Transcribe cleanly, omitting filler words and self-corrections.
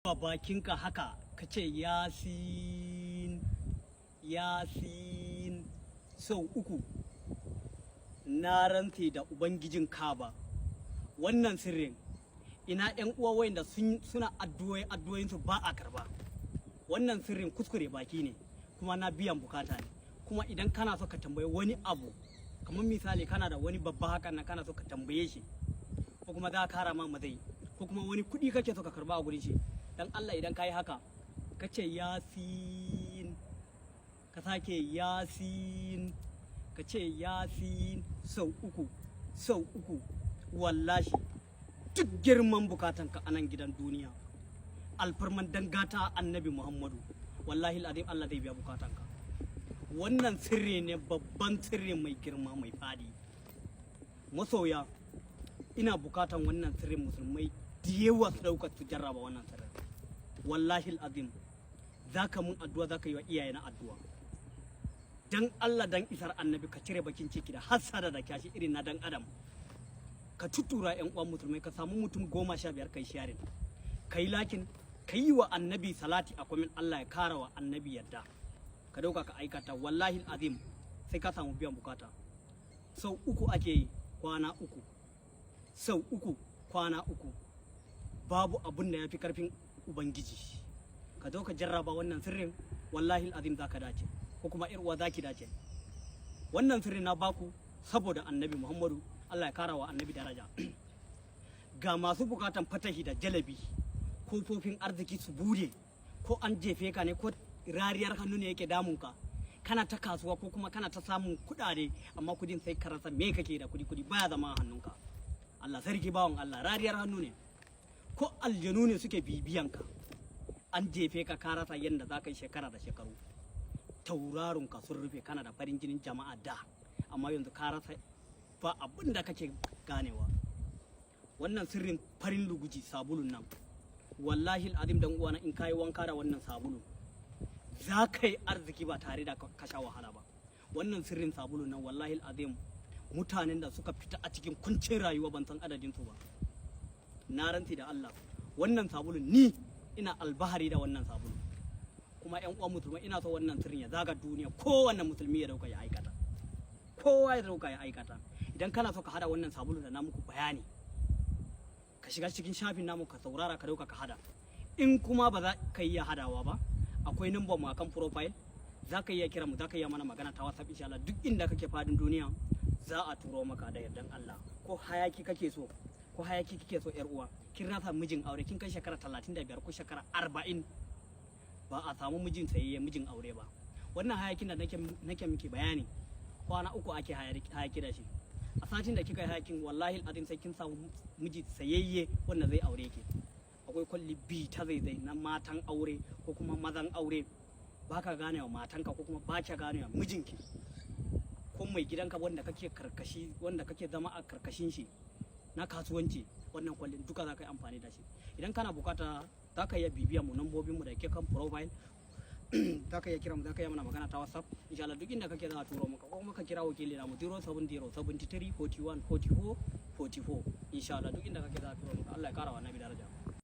a bakinka haka ka ce yasin yasin sau uku, na rantse da ubangijin Kaba. Wannan sirrin ina yan uwa wayanda suna addu'o'insu ba a karba. Wannan sirrin kuskure baki ne kuma na biyan bukata ne. Kuma idan kana so ka tambaye wani abu, kamar misali kana da wani babba hakan nan kana so ka tambaye shi, ko kuma za ka kara ma mazai, ko kuma wani kuɗi kake so ka karba a gurin shi, dan Allah idan ka yi haka ka ce yasin, ka sake yasin, ka ce yasin sau uku, wallahi duk girman bukatanka a nan gidan duniya, alfarman dangata annabi Muhammadu, wallahi al'azim Allah zai biya bukatanka. Wannan sirri ne, babban sirri mai girma mai fadi. Masoya, ina bukatan wannan sirrin musulmai da yawa su dauka su jarraba wannan sirrin. Wallahi al'azim zaka mun addu'a, zaka yi wa iyaye na addu'a. Dan Allah dan isar annabi ka cire bakin ciki da hasada da kyashi irin na dan adam. Ka tutura yan uwan musulmai, ka samu mutum 15 kai sharing, kai lakin, kai wa annabi salati a comment, Allah ya kara wa annabi yadda. Ka dauka ka aikata, wallahi al'azim sai ka samu biyan bukata. Sau uku ake yi, kwana uku. Sau uku, kwana uku. Babu abun da ya fi karfin ubangiji. Ka zo ka jarraba wannan sirrin, wallahi al'azim za ka dace, ko kuma uwa za ki dace. Wannan sirrin na baku saboda annabi Muhammadu, Allah ya kara wa annabi daraja. Ga masu bukatan fatahi da jalabi, kofofin arziki su bude, ko an jefe ka ne, ko rariyar hannu ne yake damunka, kana ta kasuwa ko kuma kana ta samun kudade, amma kudin sai ka rasa me kake da kudi baya zama a hannunka. Allah sarki bawon Allah, rariyar hannu ne, ko aljanu ne suke bibiyanka, an jefe ka ka rasa yadda za ka yi shekara da shekaru. Tauraron ka sun rufe, kana da farin jinin jama'a da, amma yanzu ka rasa ba abin da kake ganewa. Wannan sirrin farin luguji sabulun nan, wallahi al'azim dan uwana, in kayi wanka da wannan sabulu za ka yi arziki ba tare da ka sha wahala ba. Wannan sirrin sabulun nan, wallahi al'azim mutanen da suka fita a cikin kuncin rayuwa ban san adadin su ba. Na rantsi da Allah, wannan sabulun ni ina albahari da wannan sabulu. Kuma ƴan uwan musulmai, ina so wannan sirrin ya zaga duniya, kowanne musulmi ya dauka ya aikata, kowa ya dauka ya aikata. Idan kana so ka hada wannan sabulu da na muku bayani, ka shiga cikin shafin namu ka saurara, ka dauka ka hada. In kuma ba za ka iya hadawa ba, akwai number mu akan profile, za ka iya kira mu, za ka iya mana magana ta WhatsApp, insha Allah duk inda kake fadin duniya za a turo maka da yardan Allah. Ko hayaki kake so, ko hayaki kike so, yar uwa kin rasa mijin aure, kin kai shekara 35 ko shekara 40 ba a samu mijin sayayye, mijin aure ba. Wannan hayakin da nake miki bayani, kwana uku ake hayaki da shi. A satin da kika yi hayakin, wallahi al'azim sai kin samu miji sayayye wanda zai aure ki. Akwai kwalli bi ta zaizai na matan aure ko kuma mazan aure, baka ganewa matanka ko kuma baka ganewa mijinki, ko mai gidanka wanda kake karkashi, wanda kake zama a karkashin shi na kasuwanci. Wannan kwallin duka za ka yi amfani da shi. Idan kana bukata za ka iya bibiya mu, nambobin mu da ke kan profile, za ka iya kira mu, za ka iya mana magana ta WhatsApp, insha Allah duk inda kake za a turo maka, ko kuma ka kira wakili na mu 070 73 41 44 44, insha Allah duk inda kake za a turo maka. Allah ya kara wa annabi daraja.